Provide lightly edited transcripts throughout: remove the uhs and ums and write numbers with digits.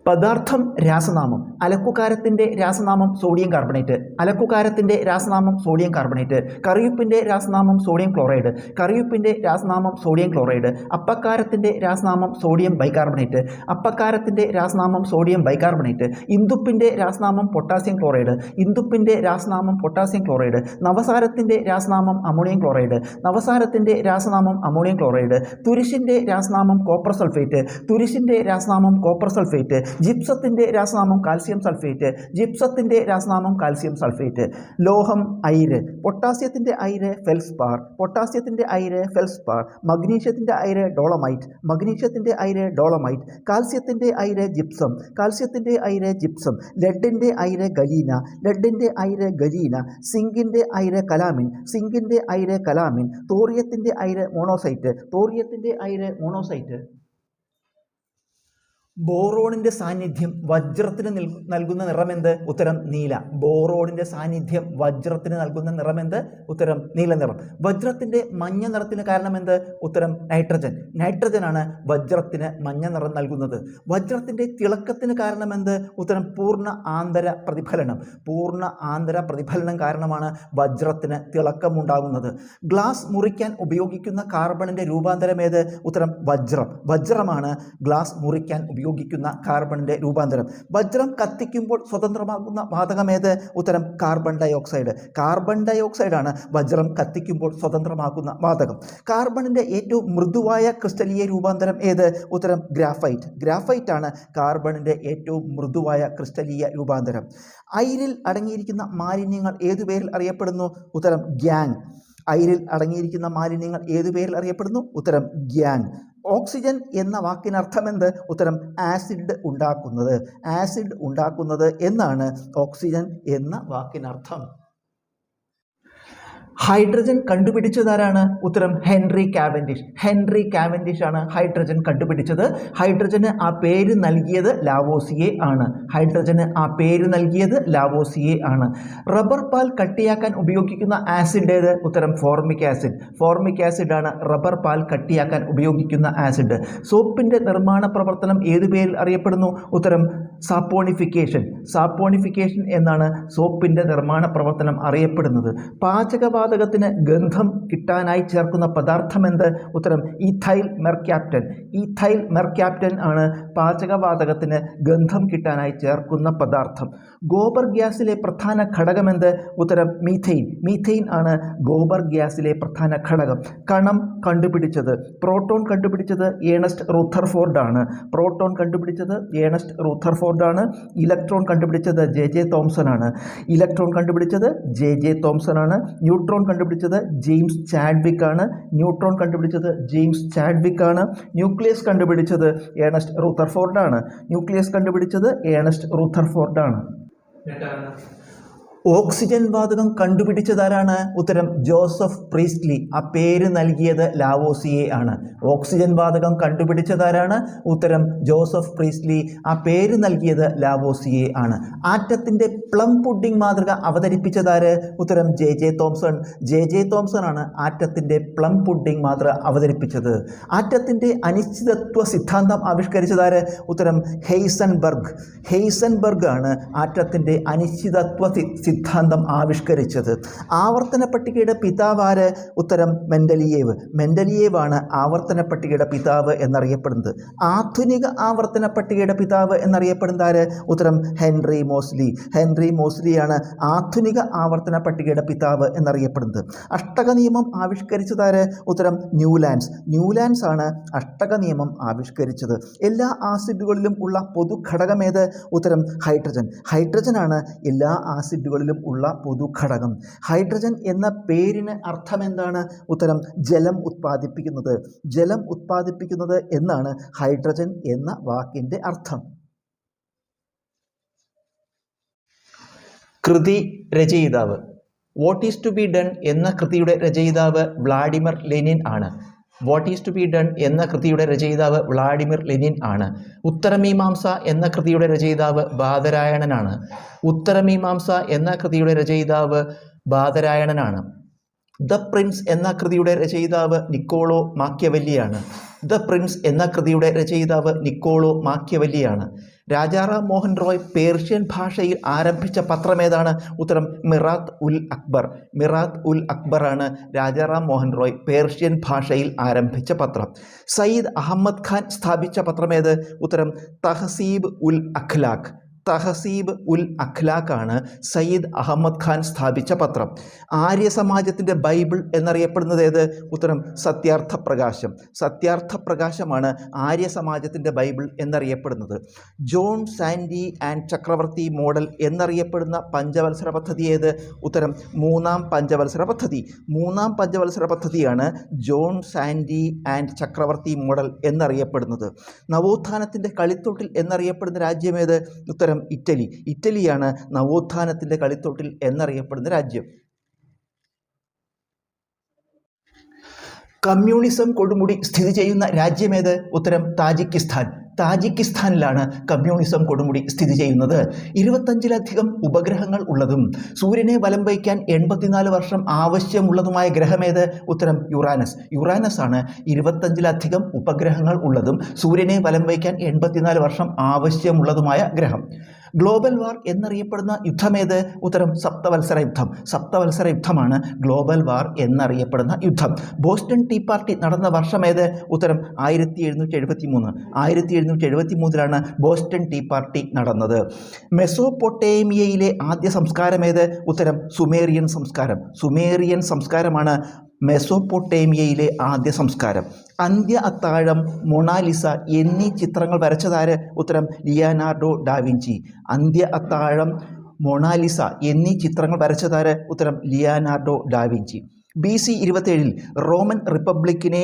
പദാർത്ഥം രാസനാമം. അലക്കുകാരത്തിൻ്റെ രാസനാമം സോഡിയം കാർബണേറ്റ്. അലക്കുകാരത്തിൻ്റെ രാസനാമം സോഡിയം കാർബണേറ്റ്. കറിയുപ്പിൻ്റെ രാസനാമം സോഡിയം ക്ലോറൈഡ്. കറിയുപ്പിൻ്റെ രാസനാമം സോഡിയം ക്ലോറൈഡ്. അപ്പക്കാരത്തിൻ്റെ രാസനാമം സോഡിയം ബൈകാർബണേറ്റ്. അപ്പക്കാരത്തിൻ്റെ രാസനാമം സോഡിയം ബൈകാർബണേറ്റ്. ഇന്ദുപ്പിൻ്റെ രാസനാമം പൊട്ടാസ്യം ക്ലോറൈഡ്. ഇന്ദുപ്പിൻ്റെ രാസനാമം പൊട്ടാസ്യം ക്ലോറൈഡ്. നവസാരത്തിൻ്റെ രാസനാമം അമോണിയം ക്ലോറൈഡ്. നവസാരത്തിൻ്റെ രാസനാമം അമോണിയം ക്ലോറൈഡ്. തുരിശിൻ്റെ രാസനാമം കോപ്പർ സൾഫേറ്റ്. തുരിശിൻ്റെ രാസനാമം കോപ്പർ സൾഫേറ്റ്. ജിപ്സത്തിൻ്റെ രാസനാമം കാൽസ്യം സൾഫേറ്റ്. ജിപ്സത്തിൻ്റെ രാസനാമം കാൽസ്യം സൾഫേറ്റ്. ലോഹം അയിര്. പൊട്ടാസ്യത്തിൻ്റെ അയിര് ഫെൽസ്പാർ. പൊട്ടാസ്യത്തിൻ്റെ അയിര് ഫെൽസ്പാർ. മഗ്നീഷ്യത്തിൻ്റെ അയിര് ഡോളമൈറ്റ്. മഗ്നീഷ്യത്തിൻ്റെ അയിര് ഡോളമൈറ്റ്. കാൽസ്യത്തിൻ്റെ അയിര് ജിപ്സം. കാൽസ്യത്തിൻ്റെ അയിര് ജിപ്സം. ലെഡിൻ്റെ അയിര് ഗലീന. ലെഡിൻ്റെ അയിര് ഗലീന. സിങ്കിൻ്റെ അയിര് കലാമിൻ. സിങ്കിൻ്റെ അയിര് കലാമിൻ. തോറിയത്തിൻ്റെ അയിര് മോണോസൈറ്റ്. തോറിയത്തിൻ്റെ അയിര് മോണോസൈറ്റ്. ബോറോണിൻ്റെ സാന്നിധ്യം വജ്രത്തിന് നൽകുന്ന നിറമെന്ത്? ഉത്തരം നീല. ബോറോണിൻ്റെ സാന്നിധ്യം വജ്രത്തിന് നൽകുന്ന നിറമെന്ത്? ഉത്തരം നീല നിറം. വജ്രത്തിൻ്റെ മഞ്ഞ നിറത്തിന് കാരണമെന്ത്? ഉത്തരം നൈട്രജൻ. നൈട്രജനാണ് വജ്രത്തിന് മഞ്ഞ നിറം നൽകുന്നത്. വജ്രത്തിൻ്റെ തിളക്കത്തിന് കാരണമെന്ത്? ഉത്തരം പൂർണ്ണ ആന്തര പ്രതിഫലനം. പൂർണ്ണ ആന്തര പ്രതിഫലനം കാരണമാണ് വജ്രത്തിന് തിളക്കമുണ്ടാകുന്നത്. ഗ്ലാസ് മുറിക്കാൻ ഉപയോഗിക്കുന്ന കാർബണിൻ്റെ രൂപാന്തരം ഏത്? ഉത്തരം വജ്രം. വജ്രമാണ് ഗ്ലാസ് മുറിക്കാൻ ഉപയോഗിക്കുന്ന കാർബണിന്റെ രൂപാന്തരം. വജ്രം കത്തിക്കുമ്പോൾ സ്വതന്ത്രമാകുന്ന വാതകമേത്? ഉത്തരം കാർബൺ ഡയോക്സൈഡ്. കാർബൺ ഡയോക്സൈഡാണ് വജ്രം കത്തിക്കുമ്പോൾ സ്വതന്ത്രമാകുന്ന വാതകം. കാർബണിന്റെ ഏറ്റവും മൃദുവായ ക്രിസ്റ്റലീയ രൂപാന്തരം ഏത്? ഉത്തരം ഗ്രാഫൈറ്റ്. ഗ്രാഫൈറ്റ് ആണ് കാർബണിന്റെ ഏറ്റവും മൃദുവായ ക്രിസ്റ്റലീയ രൂപാന്തരം. അയിരിൽ അടങ്ങിയിരിക്കുന്ന മാലിന്യങ്ങൾ ഏതു പേരിൽ അറിയപ്പെടുന്നു? ഉത്തരം ഗ്യാങ്. അയിരിൽ അടങ്ങിയിരിക്കുന്ന മാലിന്യങ്ങൾ ഏതു പേരിൽ അറിയപ്പെടുന്നു? ഉത്തരം ഗ്യാങ്. ഓക്സിജൻ എന്ന വാക്കിനർത്ഥം എന്ത്? ഉത്തരം ആസിഡ് ഉണ്ടാക്കുന്നത്. ആസിഡ് ഉണ്ടാക്കുന്നത് എന്നാണ് ഓക്സിജൻ എന്ന വാക്കിനർത്ഥം. ഹൈഡ്രജൻ കണ്ടുപിടിച്ചതാരാണ്? ഉത്തരം ഹെൻറി കാവൻഡിഷ്. ഹെൻറി കാവൻഡിഷ് ആണ് ഹൈഡ്രജൻ കണ്ടുപിടിച്ചത്. ഹൈഡ്രജന് ആ പേര് നൽകിയത് ലാവോസിയെ ആണ്. ഹൈഡ്രജന് ആ പേര് നൽകിയത് ലാവോസിയെ ആണ്. റബ്ബർ പാൽ കട്ടിയാക്കാൻ ഉപയോഗിക്കുന്ന ആസിഡ് ഏത്? ഉത്തരം ഫോർമിക് ആസിഡ്. ഫോർമിക് ആസിഡ് ആണ് റബ്ബർ പാൽ കട്ടിയാക്കാൻ ഉപയോഗിക്കുന്ന ആസിഡ്. സോപ്പിൻ്റെ നിർമ്മാണ പ്രവർത്തനം ഏതു പേരിൽ അറിയപ്പെടുന്നു? ഉത്തരം സാപ്പോണിഫിക്കേഷൻ. സാപ്പോണിഫിക്കേഷൻ എന്നാണ് സോപ്പിൻ്റെ നിർമ്മാണ പ്രവർത്തനം അറിയപ്പെടുന്നത്. പാചകവാതകത്തിന് ഗന്ധം കിട്ടാനായി ചേർക്കുന്ന പദാർത്ഥം എന്ത്? ഉത്തരം ഈഥൈൽ മെർക്യാപ്റ്റൻ. ഈഥൈൽ മെർക്യാപ്റ്റൻ ആണ് പാചകവാതകത്തിന് ഗന്ധം കിട്ടാനായി ചേർക്കുന്ന പദാർത്ഥം. ഗോബർ ഗ്യാസിലെ പ്രധാന ഘടകമെന്ത്? ഉത്തരം മീഥെയിൻ. മീഥെയിൻ ആണ് ഗോബർ ഗ്യാസിലെ പ്രധാന ഘടകം. കണം കണ്ടുപിടിച്ചത്, പ്രോട്ടോൺ കണ്ടുപിടിച്ചത് ഏണസ്റ്റ് റൂഥർഫോർഡ് ആണ്. പ്രോട്ടോൺ കണ്ടുപിടിച്ചത് ഏണസ്റ്റ് റൂഥർഫോർഡ് ആണ്. ഇലക്ട്രോൺ കണ്ടുപിടിച്ചത് ജെ തോംസൺ ആണ്. ഇലക്ട്രോൺ കണ്ടുപിടിച്ചത് ജെ തോംസൺ ആണ്. ന്യൂട്രോൺ കണ്ടുപിടിച്ചത് ജെയിംസ് ചാഡ്വിക് ആണ്. ന്യൂട്രോൺ കണ്ടുപിടിച്ചത് ജെയിംസ് ചാഡ്വിക് ആണ്. ന്യൂക്ലിയസ് കണ്ടുപിടിച്ചത് ഏണസ്റ്റ് റൂഥർഫോർഡ് ആണ്. ന്യൂക്ലിയസ് കണ്ടുപിടിച്ചത് ഏണസ്റ്റ് റൂഥർഫോർഡ് ആണ്. ഓക്സിജൻ വാതകം കണ്ടുപിടിച്ചതാരാണ്? ഉത്തരം ജോസഫ് പ്രീസ്റ്റ്ലി. ആ പേര് നൽകിയത് ലാവോസിയെ ആണ്. ഓക്സിജൻ വാതകം കണ്ടുപിടിച്ചതാരാണ്? ഉത്തരം ജോസഫ് പ്രീസ്റ്റ്ലി. ആ പേര് നൽകിയത് ലാവോസിയെ ആണ്. ആറ്റത്തിൻ്റെ പ്ലം പുഡിംഗ് മാതൃക അവതരിപ്പിച്ചതാര്? ഉത്തരം ജെ തോംസൺ. ജെ തോംസൺ ആണ് ആറ്റത്തിൻ്റെ പ്ലം പുഡിംഗ് മാതൃക അവതരിപ്പിച്ചത്. ആറ്റത്തിൻ്റെ അനിശ്ചിതത്വ സിദ്ധാന്തം ആവിഷ്കരിച്ചതാര്? ഉത്തരം ഹെയ്സൻബർഗ്. ഹെയ്സൻബർഗ് ആണ് ആറ്റത്തിൻ്റെ അനിശ്ചിതത്വ സിദ്ധാന്തം ആവിഷ്കരിച്ചത്. ആവർത്തന പട്ടികയുടെ പിതാവ് ആര്? ഉത്തരം മെൻഡലിയേവ്. മെൻഡലിയേവ് ആണ് ആവർത്തന പട്ടികയുടെ പിതാവ് എന്നറിയപ്പെടുന്നത്. ആധുനിക ആവർത്തന പട്ടികയുടെ പിതാവ് എന്നറിയപ്പെടുന്നത് ആര്? ഉത്തരം ഹെൻറി മോസ്ലി. ഹെൻറി മോസ്ലിയാണ് ആധുനിക ആവർത്തന പട്ടികയുടെ പിതാവ് എന്നറിയപ്പെടുന്നത്. അഷ്ടക നിയമം ആവിഷ്കരിച്ചതാര്? ഉത്തരം ന്യൂലാൻഡ്സ്. ന്യൂലാൻഡ്സ് ആണ് അഷ്ടക നിയമം ആവിഷ്കരിച്ചത്. എല്ലാ ആസിഡുകളിലും ഉള്ള പൊതു ഘടകമേത്? ഉത്തരം ഹൈഡ്രജൻ. ഹൈഡ്രജനാണ് എല്ലാ ആസിഡുകളിലും ഉള്ള പൊതുഘടകം. ഹൈഡ്രജൻ എന്ന പേരിന് അർത്ഥം എന്താണ്? ഉത്തരം ജലം ഉത്പാദിപ്പിക്കുന്നത്. ജലം ഉത്പാദിപ്പിക്കുന്നത് എന്നാണ് ഹൈഡ്രജൻ എന്ന വാക്കിൻ്റെ അർത്ഥം. കൃതി രചയിതാവ്. What is to be done എന്ന കൃതിയുടെ രചയിതാവ് വ്ളാഡിമിർ ലെനിൻ ആണ്. What is to be done എന്ന കൃതിയുടെ രചയിതാവ് വ്ളാഡിമിർ ലെനിൻ ആണ്. ഉത്തരമീമാംസ എന്ന കൃതിയുടെ രചയിതാവ് ബാദരായണനാണ്. ഉത്തരമീമാംസ എന്ന കൃതിയുടെ രചയിതാവ് ബാദരായണനാണ്. ദ പ്രിൻസ് എന്ന കൃതിയുടെ രചയിതാവ് നിക്കോളോ മാക്യവല്ലിയാണ്. ദ പ്രിൻസ് എന്ന കൃതിയുടെ രചയിതാവ് നിക്കോളോ മാക്യവല്ലിയാണ്. രാജാറാം മോഹൻ റോയ് പേർഷ്യൻ ഭാഷയിൽ ആരംഭിച്ച പത്രമേതാണ്? ഉത്തരം മിറാത്ത് ഉൽ അക്ബർ. മിറാത്ത് ഉൽ അക്ബറാണ് രാജാറാം മോഹൻ റോയ് പേർഷ്യൻ ഭാഷയിൽ ആരംഭിച്ച പത്രം. സയ്യിദ് അഹമ്മദ് ഖാൻ സ്ഥാപിച്ച പത്രമേത്? ഉത്തരം തഹസീബ് ഉൽ അഖ്ലാഖ്. തഹസീബ് ഉൽ അഖ്ലാഖാണ് സയ്യിദ് അഹമ്മദ് ഖാൻ സ്ഥാപിച്ച പത്രം. ആര്യ സമാജത്തിൻ്റെ ബൈബിൾ എന്നറിയപ്പെടുന്നത് ഏത്? ഉത്തരം സത്യാർത്ഥ പ്രകാശം. സത്യാർത്ഥ പ്രകാശമാണ് ആര്യ സമാജത്തിൻ്റെ ബൈബിൾ എന്നറിയപ്പെടുന്നത്. ജോൺ സാൻഡി ആൻഡ് ചക്രവർത്തി മോഡൽ എന്നറിയപ്പെടുന്ന പഞ്ചവത്സര പദ്ധതി ഏത്? ഉത്തരം മൂന്നാം പഞ്ചവത്സര പദ്ധതി. മൂന്നാം പഞ്ചവത്സര പദ്ധതിയാണ് ജോൺ സാൻഡി ആൻഡ് ചക്രവർത്തി മോഡൽ എന്നറിയപ്പെടുന്നത്. നവോത്ഥാനത്തിൻ്റെ കളിത്തൊട്ടിൽ എന്നറിയപ്പെടുന്ന രാജ്യമേത്? ഉത്തരം ഇറ്റലി. ഇറ്റലിയാണ് നവോത്ഥാനത്തിൻ്റെ കളിത്തൊട്ടിൽ എന്നറിയപ്പെടുന്ന രാജ്യം. കമ്മ്യൂണിസം കൊടുമുടി സ്ഥിതി ചെയ്യുന്ന രാജ്യമേത്? ഉത്തരം താജിക്കിസ്ഥാൻ. താജിക്കിസ്ഥാനിലാണ് കമ്മ്യൂണിസം കൊടുമുടി സ്ഥിതി ചെയ്യുന്നത്. 25ലധികം ഉപഗ്രഹങ്ങൾ ഉള്ളതും സൂര്യനെ വലം വയ്ക്കാൻ 84 വർഷം ആവശ്യമുള്ളതുമായ ഗ്രഹമേത്? ഉത്തരം യുറാനസ്. യുറാനസ് ആണ് 25ലധികം ഉപഗ്രഹങ്ങൾ ഉള്ളതും സൂര്യനെ വലം വയ്ക്കാൻ 84 വർഷം ആവശ്യമുള്ളതുമായ ഗ്രഹം. ഗ്ലോബൽ വാർ എന്നറിയപ്പെടുന്ന യുദ്ധമേത്? ഉത്തരം സപ്തവത്സര യുദ്ധം. സപ്തവത്സര യുദ്ധമാണ് ഗ്ലോബൽ വാർ എന്നറിയപ്പെടുന്ന യുദ്ധം. ബോസ്റ്റൺ ടീ പാർട്ടി നടന്ന വർഷമേത്? ഉത്തരം 1773. 1773 ബോസ്റ്റൺ ടീ പാർട്ടി നടന്നത്. മെസോപ്പൊട്ടേമിയയിലെ ആദ്യ സംസ്കാരമേത്? ഉത്തരം സുമേറിയൻ സംസ്കാരം. സുമേറിയൻ സംസ്കാരമാണ് മെസോപ്പൊട്ടേമിയയിലെ ആദ്യ സംസ്കാരം. അന്ത്യ അത്താഴം, മൊണാലിസ എന്നീ ചിത്രങ്ങൾ വരച്ചതാര്? ഉത്തരം ലിയനാർഡോ ഡാവിഞ്ചി. അന്ത്യ അത്താഴം, മൊണാലിസ എന്നീ ചിത്രങ്ങൾ വരച്ചതാര്? ഉത്തരം ലിയനാർഡോ ഡാവിഞ്ചി. BC 27 റോമൻ റിപ്പബ്ലിക്കിനെ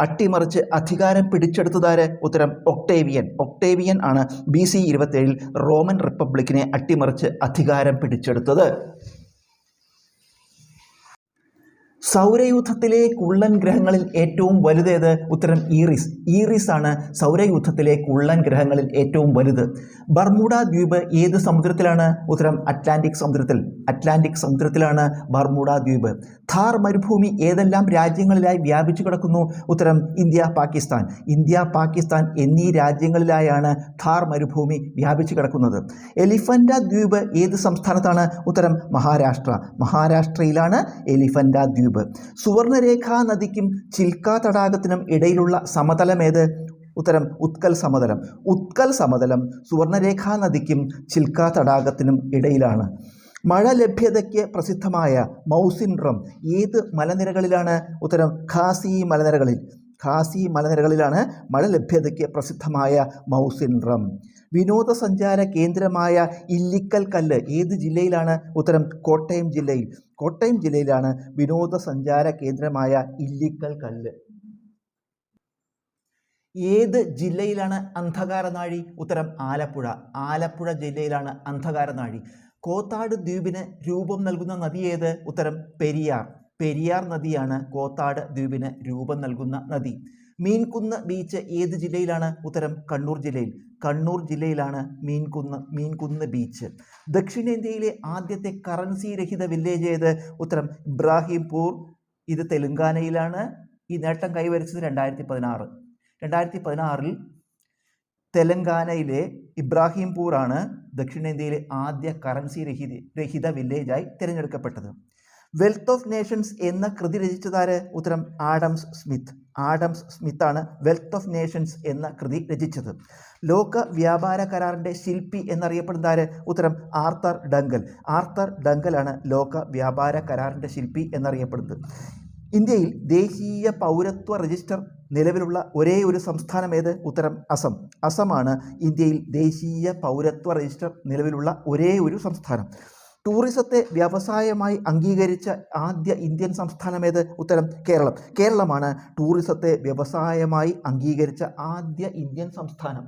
അട്ടിമറിച്ച് അധികാരം പിടിച്ചെടുത്തതാര്? ഉത്തരം ഒക്ടേവിയൻ. ഒക്ടേവിയൻ ആണ് BC 27 റോമൻ റിപ്പബ്ലിക്കിനെ അട്ടിമറിച്ച് അധികാരം പിടിച്ചെടുത്തത്. സൗരയൂഥത്തിലെ കുള്ളൻ ഗ്രഹങ്ങളിൽ ഏറ്റവും വലുതേത്? ഉത്തരം ഈറിസ്. ഈറിസ് ആണ് സൗരയൂഥത്തിലെ കുള്ളൻ ഗ്രഹങ്ങളിൽ ഏറ്റവും വലുത്. ബർമുഡ ദ്വീപ് ഏത് സമുദ്രത്തിലാണ്? ഉത്തരം അറ്റ്ലാന്റിക് സമുദ്രത്തിൽ. അറ്റ്ലാന്റിക് സമുദ്രത്തിലാണ് ബർമുഡ ദ്വീപ്. ഥാർ മരുഭൂമി ഏതെല്ലാം രാജ്യങ്ങളിലായി വ്യാപിച്ചു കിടക്കുന്നു? ഉത്തരം ഇന്ത്യ, പാകിസ്ഥാൻ. ഇന്ത്യ, പാകിസ്ഥാൻ എന്നീ രാജ്യങ്ങളിലായാണ് ഥാർ മരുഭൂമി വ്യാപിച്ചു കിടക്കുന്നത്. എലിഫന്റ ദ്വീപ് ഏത് സംസ്ഥാനത്താണ്? ഉത്തരം മഹാരാഷ്ട്ര. മഹാരാഷ്ട്രയിലാണ് എലിഫന്റ ദ്വീപ്. സുവർണരേഖാ നദിക്കും ചിൽക്ക തടാകത്തിനും ഇടയിലുള്ള സമതലമേത്? ഉത്തരം ഉത്കൽ സമതലം. ഉത്കൽ സമതലം സുവർണരേഖാ നദിക്കും ചിൽക്ക തടാകത്തിനും ഇടയിലാണ്. മഴ ലഭ്യതയ്ക്ക് പ്രസിദ്ധമായ മൗസിൻഡ്രം ഏത് മലനിരകളിലാണ്? ഉത്തരം ഖാസി മലനിരകളിൽ. ഖാസി മലനിരകളിലാണ് മഴ ലഭ്യതയ്ക്ക് പ്രസിദ്ധമായ മൗസിൻഡ്രം. വിനോദസഞ്ചാര കേന്ദ്രമായ ഇല്ലിക്കൽ കല്ല് ഏത് ജില്ലയിലാണ്? ഉത്തരം കോട്ടയം ജില്ലയിൽ. കോട്ടയം ജില്ലയിലാണ് വിനോദസഞ്ചാര കേന്ദ്രമായ ഇല്ലിക്കൽ കല്ല്. ഏത് ജില്ലയിലാണ് അന്ധകാരനാഴി? ഉത്തരം ആലപ്പുഴ. ആലപ്പുഴ ജില്ലയിലാണ് അന്ധകാരനാഴി. കോത്താട് ദ്വീപിന് രൂപം നൽകുന്ന നദി ഏത്? ഉത്തരം പെരിയാർ. പെരിയാർ നദിയാണ് കോത്താട് ദ്വീപിന് രൂപം നൽകുന്ന നദി. മീൻകുന്ന് ബീച്ച് ഏത് ജില്ലയിലാണ്? ഉത്തരം കണ്ണൂർ ജില്ലയിൽ. കണ്ണൂർ ജില്ലയിലാണ് മീൻകുന്ന് ബീച്ച്. ദക്ഷിണേന്ത്യയിലെ ആദ്യത്തെ കറൻസി രഹിത വില്ലേജ് ഏത്? ഉത്തരം ഇബ്രാഹിംപൂർ. ഇത് തെലുങ്കാനയിലാണ്. ഈ നേട്ടം കൈവരിച്ചത് 2016. 2016 തെലങ്കാനയിലെ ഇബ്രാഹിംപൂറാണ് ദക്ഷിണേന്ത്യയിലെ ആദ്യ കറൻസി രഹിത വില്ലേജായി തിരഞ്ഞെടുക്കപ്പെട്ടത്. വെൽത്ത് ഓഫ് നേഷൻസ് എന്ന കൃതി രചിച്ചതാര്? ഉത്തരം ആഡംസ് സ്മിത്ത്. ആഡംസ് സ്മിത്താണ് വെൽത്ത് ഓഫ് നേഷൻസ് എന്ന കൃതി രചിച്ചത്. ലോക വ്യാപാര കരാറിൻ്റെ ശില്പി എന്നറിയപ്പെടുന്നതാര്? ഉത്തരം ആർത്തർ ഡങ്കൽ. ആർത്തർ ഡങ്കലാണ് ലോക വ്യാപാര കരാറിൻ്റെ ശില്പി എന്നറിയപ്പെടുന്നത്. ഇന്ത്യയിൽ ദേശീയ പൗരത്വ രജിസ്റ്റർ നിലവിലുള്ള ഒരേ ഒരു സംസ്ഥാനം ഏത്? ഉത്തരം അസം. അസമാണ് ഇന്ത്യയിൽ ദേശീയ പൗരത്വ രജിസ്റ്റർ നിലവിലുള്ള ഒരേ ഒരു സംസ്ഥാനം. ടൂറിസത്തെ വ്യവസായമായി അംഗീകരിച്ച ആദ്യ ഇന്ത്യൻ സംസ്ഥാനം ഏത്? ഉത്തരം കേരളം. കേരളമാണ് ടൂറിസത്തെ വ്യവസായമായി അംഗീകരിച്ച ആദ്യ ഇന്ത്യൻ സംസ്ഥാനം.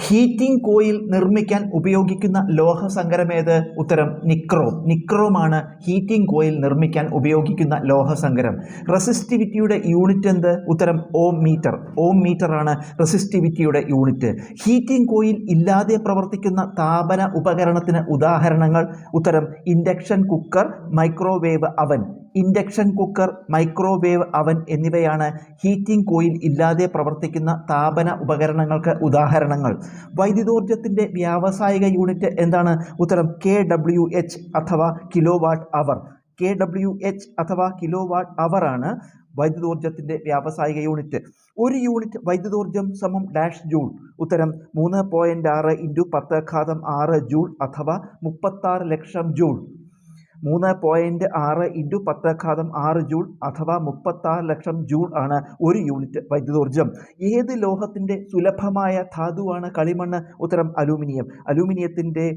ഹീറ്റിംഗ് കോയിൽ നിർമ്മിക്കാൻ ഉപയോഗിക്കുന്ന ലോഹസങ്കരമേത്? ഉത്തരം നിക്രോം. നിക്രോമാണ് ഹീറ്റിംഗ് കോയിൽ നിർമ്മിക്കാൻ ഉപയോഗിക്കുന്ന ലോഹസങ്കരം. റെസിസ്റ്റിവിറ്റിയുടെ യൂണിറ്റ് എന്ത്? ഉത്തരം ഓം മീറ്റർ. ഓം മീറ്ററാണ് റെസിസ്റ്റിവിറ്റിയുടെ യൂണിറ്റ്. ഹീറ്റിംഗ് കോയിൽ ഇല്ലാതെ പ്രവർത്തിക്കുന്ന താപന ഉപകരണത്തിന് ഉദാഹരണങ്ങൾ? ഉത്തരം ഇൻഡക്ഷൻ കുക്കർ, മൈക്രോവേവ് അവൻ ഇൻഡക്ഷൻ കുക്കർ, മൈക്രോവേവ് അവൻ എന്നിവയാണ് ഹീറ്റിംഗ് കോയിൽ ഇല്ലാതെ പ്രവർത്തിക്കുന്ന താപന ഉപകരണങ്ങൾക്ക് ഉദാഹരണങ്ങൾ. വൈദ്യുതോർജ്ജത്തിൻ്റെ വ്യാവസായിക യൂണിറ്റ് എന്താണ്? ഉത്തരം KWH അഥവാ കിലോ വാട്ട് അവർ. KWH അഥവാ കിലോ വാട്ട് അവർ ആണ് വൈദ്യുതോർജ്ജത്തിൻ്റെ വ്യാവസായിക യൂണിറ്റ്. ഒരു യൂണിറ്റ് വൈദ്യുതോർജ്ജം സമം ഡാഷ് ജൂൾ. ഉത്തരം 3.6 × 10⁻6 ജൂൾ അഥവാ 36 ലക്ഷം ജൂൾ. 3.6 × 10⁻6 ജൂൾ അഥവാ 36 ലക്ഷം ജൂൾ ആണ് ഒരു യൂണിറ്റ് വൈദ്യുതോർജ്ജം. ഏത് ലോഹത്തിൻ്റെ സുലഭമായ ധാതുവാണ് കളിമണ്ണ്? ഉത്തരം അലൂമിനിയം. അലൂമിനിയത്തിൻ്റെ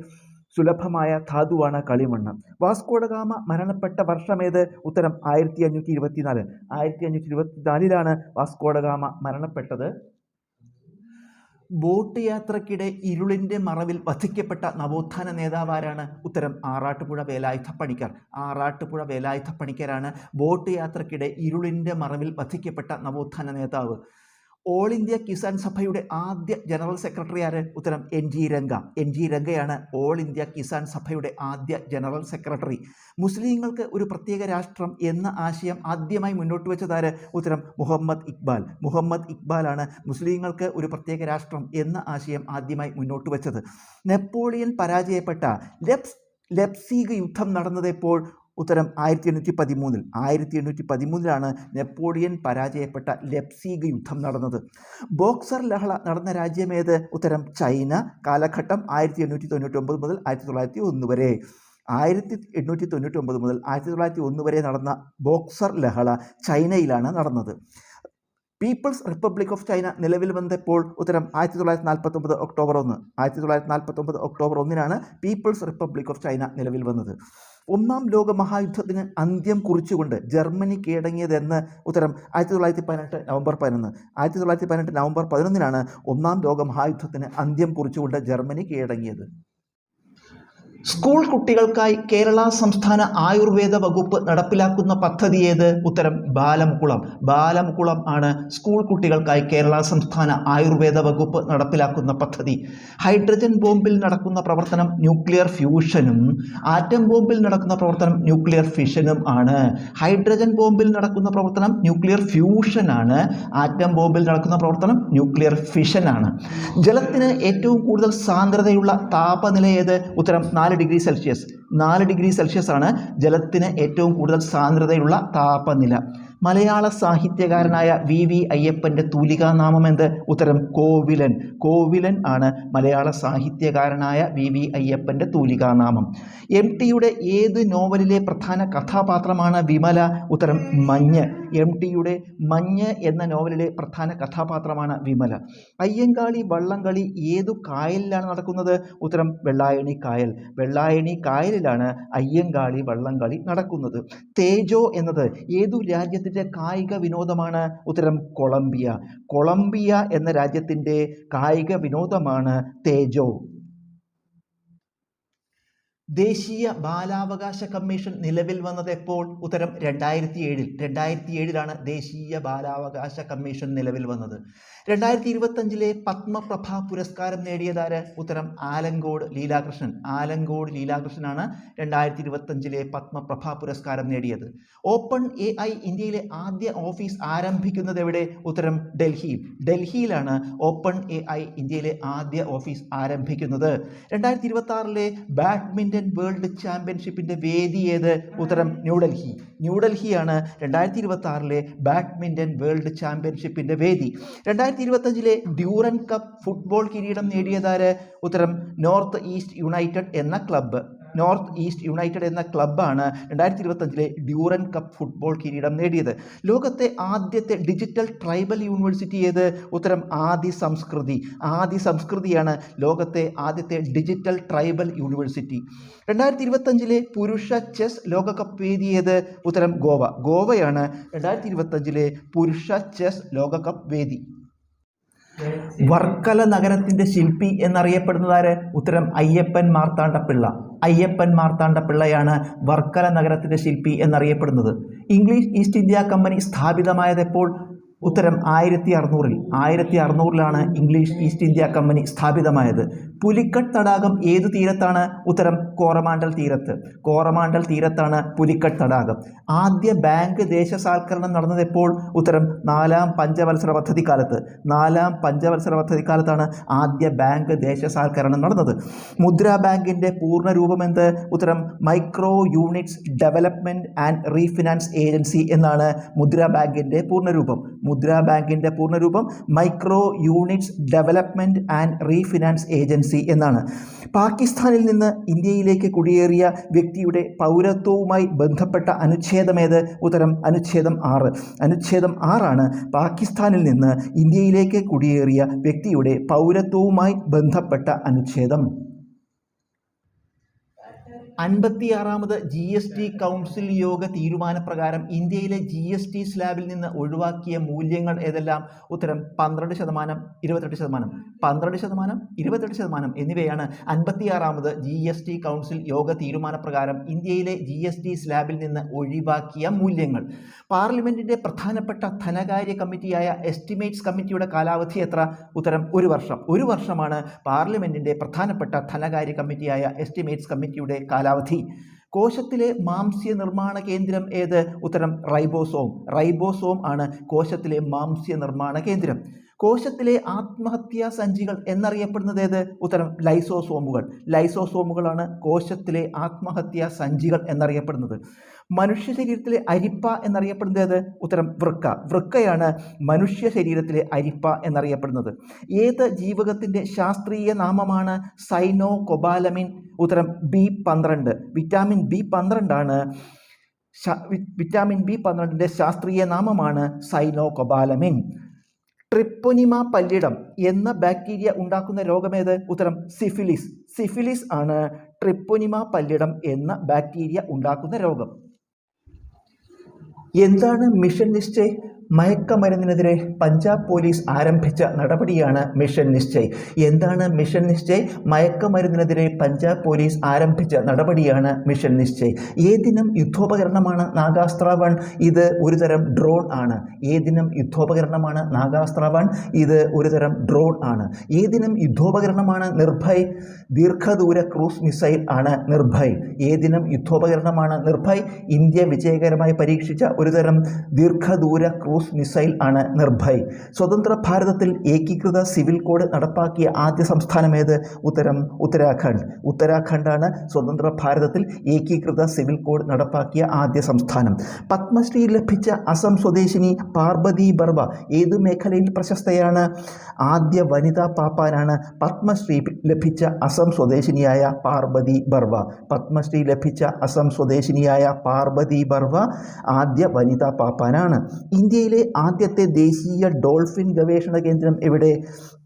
സുലഭമായ ധാതുവാണ് കളിമണ്ണ്. വാസ്കോ ഡ ഗാമ മരണപ്പെട്ട വർഷമേത്? ഉത്തരം 1524. 1524 വാസ്കോ ഡ ഗാമ മരണപ്പെട്ടത്. ബോട്ട് യാത്രക്കിടെ ഇരുളിൻ്റെ മറവിൽ വധിക്കപ്പെട്ട നവോത്ഥാന നേതാവാരാണ്? ഉത്തരം ആറാട്ടുപുഴ വേലായുധ പണിക്കർ. ആറാട്ടുപുഴ വേലായുധ പണിക്കരാണ് ബോട്ട് യാത്രക്കിടെ ഇരുളിൻ്റെ മറവിൽ വധിക്കപ്പെട്ട നവോത്ഥാന നേതാവ്. ഓൾ ഇന്ത്യ കിസാൻ സഭയുടെ ആദ്യ ജനറൽ സെക്രട്ടറി ആര്? ഉത്തരം NG രംഗ. NG രംഗയാണ് ഓൾ ഇന്ത്യ കിസാൻ സഭയുടെ ആദ്യ ജനറൽ സെക്രട്ടറി. മുസ്ലിങ്ങൾക്ക് ഒരു പ്രത്യേക രാഷ്ട്രം എന്ന ആശയം ആദ്യമായി മുന്നോട്ട് വെച്ചതാര്? ഉത്തരം മുഹമ്മദ് ഇക്ബാൽ. മുഹമ്മദ് ഇക്ബാലാണ് മുസ്ലിങ്ങൾക്ക് ഒരു പ്രത്യേക രാഷ്ട്രം എന്ന ആശയം ആദ്യമായി മുന്നോട്ട് വെച്ചത്. നെപ്പോളിയൻ പരാജയപ്പെട്ട ലെപ്സിഗ് യുദ്ധം നടന്നതെപ്പോൾ? ഉത്തരം 1813. 1813 നെപ്പോളിയൻ പരാജയപ്പെട്ട ലെപ്സിഗ് യുദ്ധം നടന്നത്. ബോക്സർ ലഹള നടന്ന രാജ്യമേത്? ഉത്തരം ചൈന. കാലഘട്ടം 1899 മുതൽ 1901 വരെ. 1899 മുതൽ 1901 വരെ നടന്ന ബോക്സർ ലഹള ചൈനയിലാണ് നടന്നത്. പീപ്പിൾസ് റിപ്പബ്ലിക് ഓഫ് ചൈന നിലവിൽ വന്നപ്പോൾ? ഉത്തരം 1949 October 1. 1949 October 1 People's Republic of China നിലവിൽ വന്നത്. ഒന്നാം ലോക മഹായുദ്ധത്തിന് അന്ത്യം കുറിച്ചുകൊണ്ട് ജർമ്മനി കീഴടങ്ങിയതെന്ന്? ഉത്തരം 1918 നവംബർ 11. 1918 നവംബർ 11 ഒന്നാം ലോക മഹായുദ്ധത്തിന് അന്ത്യം കുറിച്ചുകൊണ്ട് ജർമ്മനി കീഴടങ്ങിയത്. സ്കൂൾ കുട്ടികൾക്കായി കേരള സംസ്ഥാന ആയുർവേദ വകുപ്പ് നടപ്പിലാക്കുന്ന പദ്ധതി ഏത്? ഉത്തരം ബാലമുകുളം. ബാലമുകുളം ആണ് സ്കൂൾ കുട്ടികൾക്കായി കേരള സംസ്ഥാന ആയുർവേദ വകുപ്പ് നടപ്പിലാക്കുന്ന പദ്ധതി. ഹൈഡ്രജൻ ബോംബിൽ നടക്കുന്ന പ്രവർത്തനം ന്യൂക്ലിയർ ഫ്യൂഷനും ആറ്റം ബോംബിൽ നടക്കുന്ന പ്രവർത്തനം ന്യൂക്ലിയർ ഫിഷനും ആണ്. ഹൈഡ്രജൻ ബോംബിൽ നടക്കുന്ന പ്രവർത്തനം ന്യൂക്ലിയർ ഫ്യൂഷനാണ്. ആറ്റം ബോംബിൽ നടക്കുന്ന പ്രവർത്തനം ന്യൂക്ലിയർ ഫിഷനാണ്. ജലത്തിന് ഏറ്റവും കൂടുതൽ സാന്ദ്രതയുള്ള താപനില ഏത്? ഉത്തരം 4 ഡിഗ്രി സെൽഷ്യസ്. 4 ഡിഗ്രി സെൽഷ്യസ് ആണ് ജലത്തിന് ഏറ്റവും കൂടുതൽ സാന്ദ്രതയുള്ള താപനില. മലയാള സാഹിത്യകാരനായ VV അയ്യപ്പൻ്റെ തൂലികാനാമം എന്ത്? ഉത്തരം കോവിലൻ. കോവിലൻ ആണ് മലയാള സാഹിത്യകാരനായ VV അയ്യപ്പൻ്റെ തൂലികാനാമം. MTയുടെ ഏത് നോവലിലെ പ്രധാന കഥാപാത്രമാണ് വിമല? ഉത്തരം മഞ്ഞ്. MTയുടെ മഞ്ഞ് എന്ന നോവലിലെ പ്രധാന കഥാപാത്രമാണ് വിമല. അയ്യങ്കാളി വള്ളംകളി ഏതു കായലിലാണ് നടക്കുന്നത്? ഉത്തരം വെള്ളായണി കായൽ. വെള്ളായണി കായലിലാണ് അയ്യങ്കാളി വള്ളംകളി നടക്കുന്നത്. തേജോ എന്നത് ഏതു രാജ്യത്തിൻ്റെ കായിക വിനോദമാണ്? ഉത്തരം കൊളംബിയ. കൊളംബിയ എന്ന രാജ്യത്തിൻ്റെ കായിക വിനോദമാണ് തേജോ. ദേശീയ ബാലാവകാശ കമ്മീഷൻ നിലവിൽ വന്നത് എപ്പോൾ? ഉത്തരം 2007. 2007 ദേശീയ ബാലാവകാശ കമ്മീഷൻ നിലവിൽ വന്നത്. 2025 പത്മപ്രഭ പുരസ്കാരം നേടിയതാര്? ഉത്തരം ആലങ്കോട് ലീലാകൃഷ്ണൻ. ആലങ്കോട് ലീലാകൃഷ്ണനാണ് 2025 പത്മപ്രഭ പുരസ്കാരം നേടിയത്. ഓപ്പൺ AI ഇന്ത്യയിലെ ആദ്യ ഓഫീസ് ആരംഭിക്കുന്നത് എവിടെ? ഉത്തരം ഡൽഹിയിൽ. ഡൽഹിയിലാണ് ഓപ്പൺ AI ഇന്ത്യയിലെ ആദ്യ ഓഫീസ് ആരംഭിക്കുന്നത്. 2026 ബാഡ്മിൻ്റൺ വേൾഡ് ചാമ്പ്യൻഷിപ്പിൻ്റെ വേദി ഏത്? ഉത്തരം ന്യൂഡൽഹി. ന്യൂഡൽഹിയാണ് 2026 ബാഡ്മിൻ്റൺ വേൾഡ് ചാമ്പ്യൻഷിപ്പിൻ്റെ വേദി. 2025 ഡ്യൂറൻ കപ്പ് ഫുട്ബോൾ കിരീടം നേടിയതാര്? ഉത്തരം നോർത്ത് ഈസ്റ്റ് യുണൈറ്റഡ് എന്ന ക്ലബ്ബ്. നോർത്ത് ഈസ്റ്റ് യുണൈറ്റഡ് എന്ന ക്ലബ്ബാണ് 2025 ഡ്യൂറൻ കപ്പ് ഫുട്ബോൾ കിരീടം നേടിയത്. ലോകത്തെ ആദ്യത്തെ ഡിജിറ്റൽ ട്രൈബൽ യൂണിവേഴ്സിറ്റി ഏത്? ഉത്തരം ആദി സംസ്കൃതി. ആദി സംസ്കൃതിയാണ് ലോകത്തെ ആദ്യത്തെ ഡിജിറ്റൽ ട്രൈബൽ യൂണിവേഴ്സിറ്റി. 2025 പുരുഷ ചെസ് ലോകകപ്പ് വേദി ഏത്? ഉത്തരം ഗോവ. ഗോവയാണ് 2025 പുരുഷ ചെസ് ലോകകപ്പ് വേദി. വർക്കല നഗരത്തിൻ്റെ ശില്പി എന്നറിയപ്പെടുന്നതാര്? ഉത്തരം അയ്യപ്പൻ മാർത്താണ്ഡപ്പിള്ള. അയ്യപ്പൻ മാർത്താണ്ഡപ്പിള്ളയാണ് വർക്കല നഗരത്തിൻ്റെ ശില്പി എന്നറിയപ്പെടുന്നത്. ഇംഗ്ലീഷ് ഈസ്റ്റ് ഇന്ത്യ കമ്പനി സ്ഥാപിതമായതെപ്പോൾ? ഉത്തരം 1600-ലാണ് ഇംഗ്ലീഷ് ഈസ്റ്റ് ഇന്ത്യ കമ്പനി സ്ഥാപിതമായത്. പുലിക്കട്ട് തടാകം ഏതു തീരത്താണ്? ഉത്തരം കോറമാണ്ടൽ തീരത്ത്. കോറമാണ്ടൽ തീരത്താണ് പുലിക്കട്ട് തടാകം. ആദ്യ ബാങ്ക് ദേശസാൽക്കരണം നടന്നത് എപ്പോൾ? ഉത്തരം 4ാം പഞ്ചവത്സര പദ്ധതിക്കാലത്ത്. 4ാം പഞ്ചവത്സര പദ്ധതിക്കാലത്താണ് ആദ്യ ബാങ്ക് ദേശസാൽക്കരണം നടന്നത്. മുദ്രാ ബാങ്കിൻ്റെ പൂർണ്ണ രൂപമെന്ത്? ഉത്തരം micro units development and refinance agency എന്നാണ് മുദ്രാ ബാങ്കിൻ്റെ പൂർണ്ണരൂപം. മുദ്രാ ബാങ്കിൻ്റെ പൂർണ്ണരൂപം micro units development and refinance agency എന്നാണ്. പാകിസ്ഥാനിൽ നിന്ന് ഇന്ത്യയിലേക്ക് കുടിയേറിയ വ്യക്തിയുടെ പൗരത്വവുമായി ബന്ധപ്പെട്ട അനുച്ഛേദമേത്? ഉത്തരം അനുച്ഛേദം 6. അനുച്ഛേദം 6 പാകിസ്ഥാനിൽ നിന്ന് ഇന്ത്യയിലേക്ക് കുടിയേറിയ വ്യക്തിയുടെ പൗരത്വവുമായി ബന്ധപ്പെട്ട അനുച്ഛേദം. 56ാമത് GST കൗൺസിൽ യോഗ തീരുമാനപ്രകാരം ഇന്ത്യയിലെ GST സ്ലാബിൽ നിന്ന് ഒഴിവാക്കിയ മൂല്യങ്ങൾ ഏതെല്ലാം? ഉത്തരം 12%, 28%. 12%, 28% എന്നിവയാണ് 56ാമത് GST കൗൺസിൽ യോഗ തീരുമാനപ്രകാരം ഇന്ത്യയിലെ GST സ്ലാബിൽ നിന്ന് ഒഴിവാക്കിയ മൂല്യങ്ങൾ. പാർലമെന്റിന്റെ പ്രധാനപ്പെട്ട ധനകാര്യ കമ്മിറ്റിയായ എസ്റ്റിമേറ്റ്സ് കമ്മിറ്റിയുടെ കാലാവധി എത്ര? ഉത്തരം 1 വർഷം. 1 വർഷമാണ് പാർലമെന്റിന്റെ പ്രധാനപ്പെട്ട ധനകാര്യ കമ്മിറ്റിയായ എസ്റ്റിമേറ്റ്സ് കമ്മിറ്റിയുടെ കാലാവധി. കോശത്തിലെ മാംസ്യ നിർമ്മാണ കേന്ദ്രം ഏത്? ഉത്തരം റൈബോസോം. റൈബോസോം ആണ് കോശത്തിലെ മാംസ്യ നിർമ്മാണ കേന്ദ്രം. കോശത്തിലെ ആത്മഹത്യാ സഞ്ചികൾ എന്നറിയപ്പെടുന്നത് ഏത്? ഉത്തരം ലൈസോസോമുകൾ. ലൈസോസോമുകളാണ് കോശത്തിലെ ആത്മഹത്യാ സഞ്ചികൾ എന്നറിയപ്പെടുന്നത്. മനുഷ്യ ശരീരത്തിലെ അരിപ്പ എന്നറിയപ്പെടുന്നത് ഏത്? ഉത്തരം വൃക്ക. വൃക്കയാണ് മനുഷ്യ ശരീരത്തിലെ അരിപ്പ എന്നറിയപ്പെടുന്നത്. ഏത് ജീവകത്തിൻ്റെ ശാസ്ത്രീയ നാമമാണ് സൈനോകൊബാലമിൻ? ഉത്തരം B12. വിറ്റാമിൻ B12 ആണ്. വിറ്റാമിൻ B12ൻ്റെ ശാസ്ത്രീയ നാമമാണ് സൈനോകൊബാലമിൻ. ട്രിപ്പൊനിമ പല്ലിടം എന്ന ബാക്ടീരിയ ഉണ്ടാക്കുന്ന രോഗമേത്? ഉത്തരം സിഫിലിസ്. സിഫിലിസ് ആണ് ട്രിപ്പൊനിമ പല്ലിടം എന്ന ബാക്ടീരിയ ഉണ്ടാക്കുന്ന രോഗം. എന്താണ് മിഷൻ നിശ്ചയ്? മയക്കമരുന്നിനെതിരെ പഞ്ചാബ് പോലീസ് ആരംഭിച്ച നടപടിയാണ് മിഷൻ നിശ്ചയ്. എന്താണ് മിഷൻ നിശ്ചയ്? മയക്കമരുന്നിനെതിരെ പഞ്ചാബ് പോലീസ് ആരംഭിച്ച നടപടിയാണ് മിഷൻ നിശ്ചയ്. ഏതിനം യുദ്ധോപകരണമാണ് നാഗാസ്ത്ര 1? ഇത് ഒരുതരം ഡ്രോൺ ആണ്. ഏതിനം യുദ്ധോപകരണമാണ് നാഗാസ്ത്ര 1? ഇത് ഒരുതരം ഡ്രോൺ ആണ്. ഏതിനം യുദ്ധോപകരണമാണ് നിർഭയ്? ദീർഘദൂര ക്രൂസ് മിസൈൽ ആണ് നിർഭയ്. ഏതിനം യുദ്ധോപകരണമാണ് നിർഭയ്? ഇന്ത്യ വിജയകരമായി പരീക്ഷിച്ച ഒരുതരം ദീർഘദൂര ക്രൂസ് മിസൈൽ ആണ് നിർഭയ്. സ്വതന്ത്ര ഭാരതത്തിൽ ഏകീകൃത സിവിൽ കോഡ് നടപ്പാക്കിയ ആദ്യ സംസ്ഥാനം ഏത്? ഉത്തരം ഉത്തരാഖണ്ഡ്. ഉത്തരാഖണ്ഡാണ് സ്വതന്ത്ര ഭാരതത്തിൽ ഏകീകൃത സിവിൽ കോഡ് നടപ്പാക്കിയ ആദ്യ സംസ്ഥാനം. പത്മശ്രീ ലഭിച്ച അസം സ്വദേശിനി പാർവതി ബർവ ഏതു മേഖലയിൽ പ്രശസ്തയാണ്? ആദ്യ വനിതാ പാപ്പാനാണ് പത്മശ്രീ ലഭിച്ച അസം സ്വദേശിനിയായ പാർവതി ബർവ. പത്മശ്രീ ലഭിച്ച അസം സ്വദേശിനിയായ പാർവതി ബർവ ആദ്യ വനിതാ പാപ്പാനാണ്. ഇന്ത്യയിലെ ആദ്യത്തെ ദേശീയ ഡോൾഫിൻ ഗവേഷണ കേന്ദ്രം എവിടെ?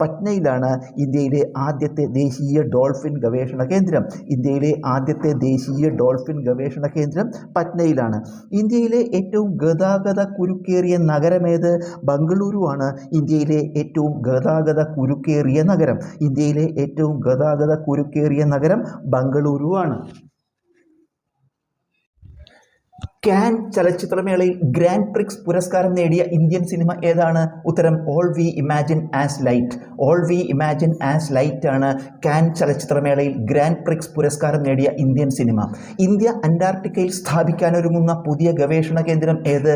പട്നയിലാണ് ഇന്ത്യയിലെ ആദ്യത്തെ ദേശീയ ഡോൾഫിൻ ഗവേഷണ കേന്ദ്രം. ഇന്ത്യയിലെ ആദ്യത്തെ ദേശീയ ഡോൾഫിൻ ഗവേഷണ കേന്ദ്രം പട്നയിലാണ്. ഇന്ത്യയിലെ ഏറ്റവും ഗതാഗത കുരുക്കേറിയ നഗരമേത്? ബംഗളൂരു ആണ് ഇന്ത്യയിലെ ഏറ്റവും ഗതാഗത കുരുക്കേറിയ നഗരം. ഇന്ത്യയിലെ ഏറ്റവും ഗതാഗത കുരുക്കേറിയ നഗരം ബംഗളൂരു ആണ്. കാൻ ചലച്ചിത്രമേളയിൽ ഗ്രാൻഡ് പ്രിക്സ് പുരസ്കാരം നേടിയ ഇന്ത്യൻ സിനിമ ഏതാണ്? ഉത്തരം all we imagine as light. All we imagine as light ആണ് കാൻ ചലച്ചിത്രമേളയിൽ ഗ്രാൻഡ് പ്രിക്സ് പുരസ്കാരം നേടിയ ഇന്ത്യൻ സിനിമ. ഇന്ത്യ അന്റാർട്ടിക്കയിൽ സ്ഥാപിക്കാനൊരുങ്ങുന്ന പുതിയ ഗവേഷണ കേന്ദ്രം ഏത്?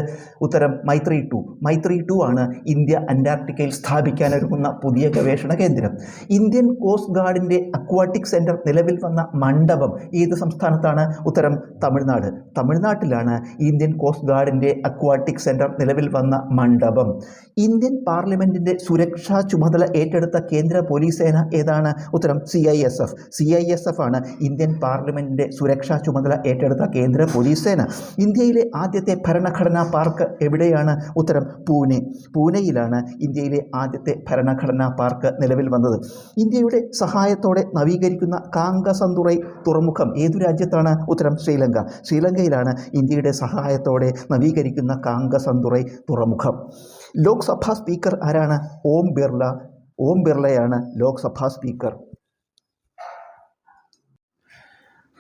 ഉത്തരം മൈത്രി 2. മൈത്രി 2 ആണ് ഇന്ത്യ അന്റാർട്ടിക്കയിൽ സ്ഥാപിക്കാനൊരുങ്ങുന്ന പുതിയ ഗവേഷണ കേന്ദ്രം. ഇന്ത്യൻ കോസ്റ്റ് ഗാർഡിൻ്റെ അക്വാട്ടിക് സെൻറ്റർ നിലവിൽ വന്ന മണ്ഡപം ഏത് സംസ്ഥാനത്താണ്? ഉത്തരം തമിഴ്നാട്. തമിഴ്നാട്ടിലാണ് ഇന്ത്യൻ കോസ്റ്റ് ഗാർഡിൻ്റെ അക്വാട്ടിക് സെൻറ്റർ നിലവിൽ വന്ന മണ്ഡപം. ഇന്ത്യൻ പാർലമെൻറ്റിൻ്റെ സുരക്ഷാ ചുമതല ഏറ്റെടുത്ത കേന്ദ്ര പോലീസ് സേന ഏതാണ്? ഉത്തരം CISF. CISF ആണ് ഇന്ത്യൻ പാർലമെൻറ്റിൻ്റെ സുരക്ഷാ ചുമതല ഏറ്റെടുത്ത കേന്ദ്ര പോലീസ് സേന. ഇന്ത്യയിലെ ആദ്യത്തെ ഭരണഘടനാ പാർക്ക് എവിടെയാണ്? ഉത്തരം പൂനെ. പൂനെയിലാണ് ഇന്ത്യയിലെ ആദ്യത്തെ ഭരണഘടനാ പാർക്ക് നിലവിൽ വന്നത്. ഇന്ത്യയുടെ സഹായത്തോടെ നവീകരിക്കുന്ന കാങ്കസന്തുറൈ തുറമുഖം ഏതു രാജ്യത്താണ്? ഉത്തരം ശ്രീലങ്ക. ശ്രീലങ്കയിലാണ് ഇന്ത്യയുടെ സഹായത്തോടെ നവീകരിക്കുന്ന കാങ്കസന്തുറൈ തുറമുഖം. ലോക്സഭാ സ്പീക്കർ ആരാണ്? ഓം ബിർള. ഓം ബിർളയാണ് ലോക്സഭാ സ്പീക്കർ.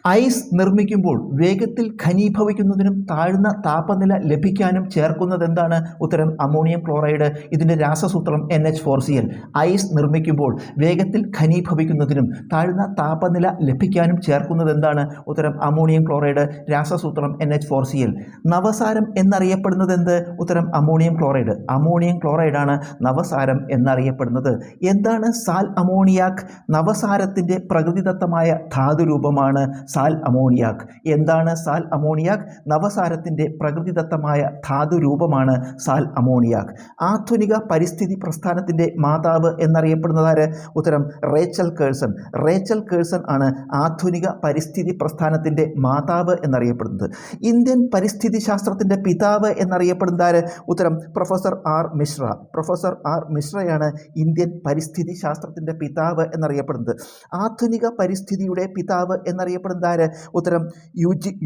ഐസ് നിർമ്മിക്കുമ്പോൾ വേഗത്തിൽ ഘനീഭവിക്കുന്നതിനും താഴ്ന്ന താപനില ലഭിക്കാനും ചേർക്കുന്നത് എന്താണ്? ഉത്തരം അമോണിയം ക്ലോറൈഡ്. ഇതിൻ്റെ രാസസൂത്രം NH4Cl. ഐസ് നിർമ്മിക്കുമ്പോൾ വേഗത്തിൽ ഘനീഭവിക്കുന്നതിനും താഴ്ന്ന താപനില ലഭിക്കാനും ചേർക്കുന്നത് എന്താണ്? ഉത്തരം അമോണിയം ക്ലോറൈഡ്. രാസസൂത്രം NH4Cl. നവസാരം എന്നറിയപ്പെടുന്നത് എന്ത്? ഉത്തരം അമോണിയം ക്ലോറൈഡ്. അമോണിയം ക്ലോറൈഡാണ് നവസാരം എന്നറിയപ്പെടുന്നത്. എന്താണ് സാൽ അമോണിയാക്? നവസാരത്തിൻ്റെ പ്രകൃതിദത്തമായ ധാതുരൂപമാണ് സാൽ അമോണിയാക്. എന്താണ് സാൽ അമോണിയാക്? നവസാരത്തിൻ്റെ പ്രകൃതിദത്തമായ ധാതുരൂപമാണ് സാൽ അമോണിയാക്. ആധുനിക പരിസ്ഥിതി പ്രസ്ഥാനത്തിൻ്റെ മാതാവ് എന്നറിയപ്പെടുന്നതാര്? ഉത്തരം റേച്ചൽ കേഴ്സൺ. റേച്ചൽ കേഴ്സൺ ആണ് ആധുനിക പരിസ്ഥിതി പ്രസ്ഥാനത്തിൻ്റെ മാതാവ് എന്നറിയപ്പെടുന്നത്. ഇന്ത്യൻ പരിസ്ഥിതി ശാസ്ത്രത്തിൻ്റെ പിതാവ് എന്നറിയപ്പെടുന്നതാര്? ഉത്തരം professor R Mishra. Professor R മിശ്രയാണ് ഇന്ത്യൻ പരിസ്ഥിതി ശാസ്ത്രത്തിൻ്റെ പിതാവ് എന്നറിയപ്പെടുന്നത്. ആധുനിക പരിസ്ഥിതിയുടെ പിതാവ് എന്നറിയപ്പെടുന്നത് ആര്? ഉത്തരം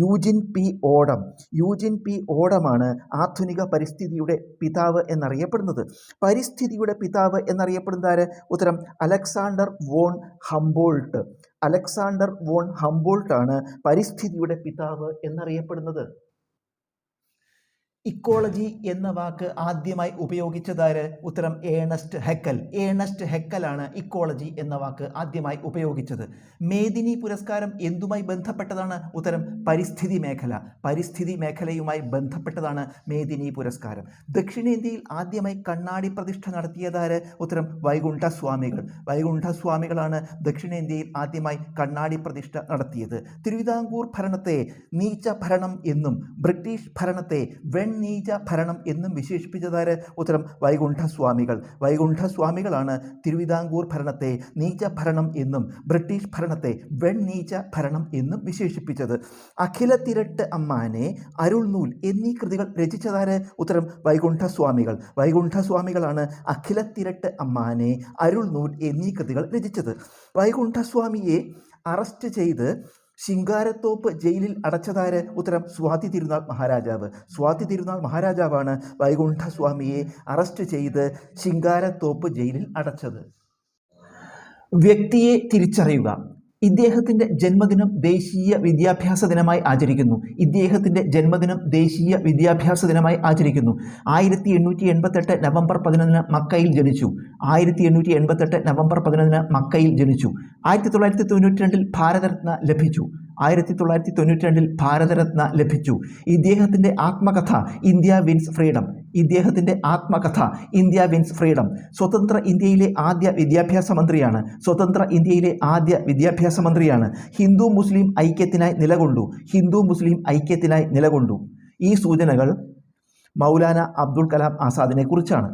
യൂജിൻ പി ഓഡം. യൂജിൻ പി ഓഡമാണ് ആധുനിക പരിസ്ഥിതിയുടെ പിതാവ് എന്നറിയപ്പെടുന്നത്. പരിസ്ഥിതിയുടെ പിതാവ് എന്നറിയപ്പെടുന്നത് ആര്? ഉത്തരം Alexander von Humboldt. Alexander von Humboldt ആണ് പരിസ്ഥിതിയുടെ പിതാവ് എന്നറിയപ്പെടുന്നത്. ഇക്കോളജി എന്ന വാക്ക് ആദ്യമായി ഉപയോഗിച്ചതാര്? ഉത്തരം ഏണസ്റ്റ് ഹെക്കൽ. ഏണസ്റ്റ് ഹെക്കലാണ് ഇക്കോളജി എന്ന വാക്ക് ആദ്യമായി ഉപയോഗിച്ചത്. മേദിനി പുരസ്കാരം എന്തുമായി ബന്ധപ്പെട്ടതാണ്? ഉത്തരം പരിസ്ഥിതി മേഖല. പരിസ്ഥിതി മേഖലയുമായി ബന്ധപ്പെട്ടതാണ് മേദിനി പുരസ്കാരം. ദക്ഷിണേന്ത്യയിൽ ആദ്യമായി കണ്ണാടി പ്രതിഷ്ഠ നടത്തിയതാര്? ഉത്തരം വൈകുണ്ഠസ്വാമികൾ. വൈകുണ്ഠസ്വാമികളാണ് ദക്ഷിണേന്ത്യയിൽ ആദ്യമായി കണ്ണാടി പ്രതിഷ്ഠ നടത്തിയത്. തിരുവിതാംകൂർ ഭരണത്തെ നീച്ച ഭരണം എന്നും ബ്രിട്ടീഷ് ഭരണത്തെ നീച ഭരണം എന്നും വിശേഷിപ്പിച്ചതാര്? ഉത്തരം വൈകുണ്ഠസ്വാമികൾ. വൈകുണ്ഠസ്വാമികളാണ് തിരുവിതാംകൂർ ഭരണത്തെ നീച ഭരണം എന്നും ബ്രിട്ടീഷ് ഭരണത്തെ നീച ഭരണം എന്നും വിശേഷിപ്പിച്ചത്. അഖില തിരട്ട് അമ്മാനെ, അരുൾനൂൽ എന്നീ കൃതികൾ രചിച്ചതാര്? ഉത്തരം വൈകുണ്ഠസ്വാമികൾ. വൈകുണ്ഠസ്വാമികളാണ് അഖില തിരട്ട് അമ്മാനെ, അരുൾനൂൽ എന്നീ കൃതികൾ രചിച്ചത്. വൈകുണ്ഠസ്വാമിയെ അറസ്റ്റ് ചെയ്ത് ശിങ്കാരത്തോപ്പ് ജയിലിൽ അടച്ചതാര്? ഉത്തരം സ്വാതി തിരുനാൾ മഹാരാജാവ്. സ്വാതി തിരുനാൾ മഹാരാജാവാണ് വൈകുണ്ഠസ്വാമിയെ അറസ്റ്റ് ചെയ്ത് ശിങ്കാരത്തോപ്പ് ജയിലിൽ അടച്ചത്. വ്യക്തിയെ തിരിച്ചറിയുക. ഇദ്ദേഹത്തിൻ്റെ ജന്മദിനം ദേശീയ വിദ്യാഭ്യാസ ദിനമായി ആചരിക്കുന്നു. ഇദ്ദേഹത്തിൻ്റെ ജന്മദിനം ദേശീയ വിദ്യാഭ്യാസ ദിനമായി ആചരിക്കുന്നു. 1888 നവംബർ 11 മക്കയിൽ ജനിച്ചു. 1888 നവംബർ 11 മക്കയിൽ ജനിച്ചു. 1992 ഭാരതരത്ന ലഭിച്ചു. 1992 ഭാരതരത്ന ലഭിച്ചു. ഇദ്ദേഹത്തിൻ്റെ ആത്മകഥ ഇന്ത്യ വിൻസ് ഫ്രീഡം. ഇദ്ദേഹത്തിൻ്റെ ആത്മകഥ ഇന്ത്യ വിൻസ് ഫ്രീഡം. സ്വതന്ത്ര ഇന്ത്യയിലെ ആദ്യ വിദ്യാഭ്യാസ മന്ത്രിയാണ്. സ്വതന്ത്ര ഇന്ത്യയിലെ ആദ്യ വിദ്യാഭ്യാസ മന്ത്രിയാണ്. ഹിന്ദു മുസ്ലിം ഐക്യത്തിനായി നിലകൊണ്ടു. ഹിന്ദു മുസ്ലിം ഐക്യത്തിനായി നിലകൊണ്ടു. ഈ സൂചനകൾ മൗലാന അബ്ദുൽ കലാം ആസാദിനെ കുറിച്ചാണ്.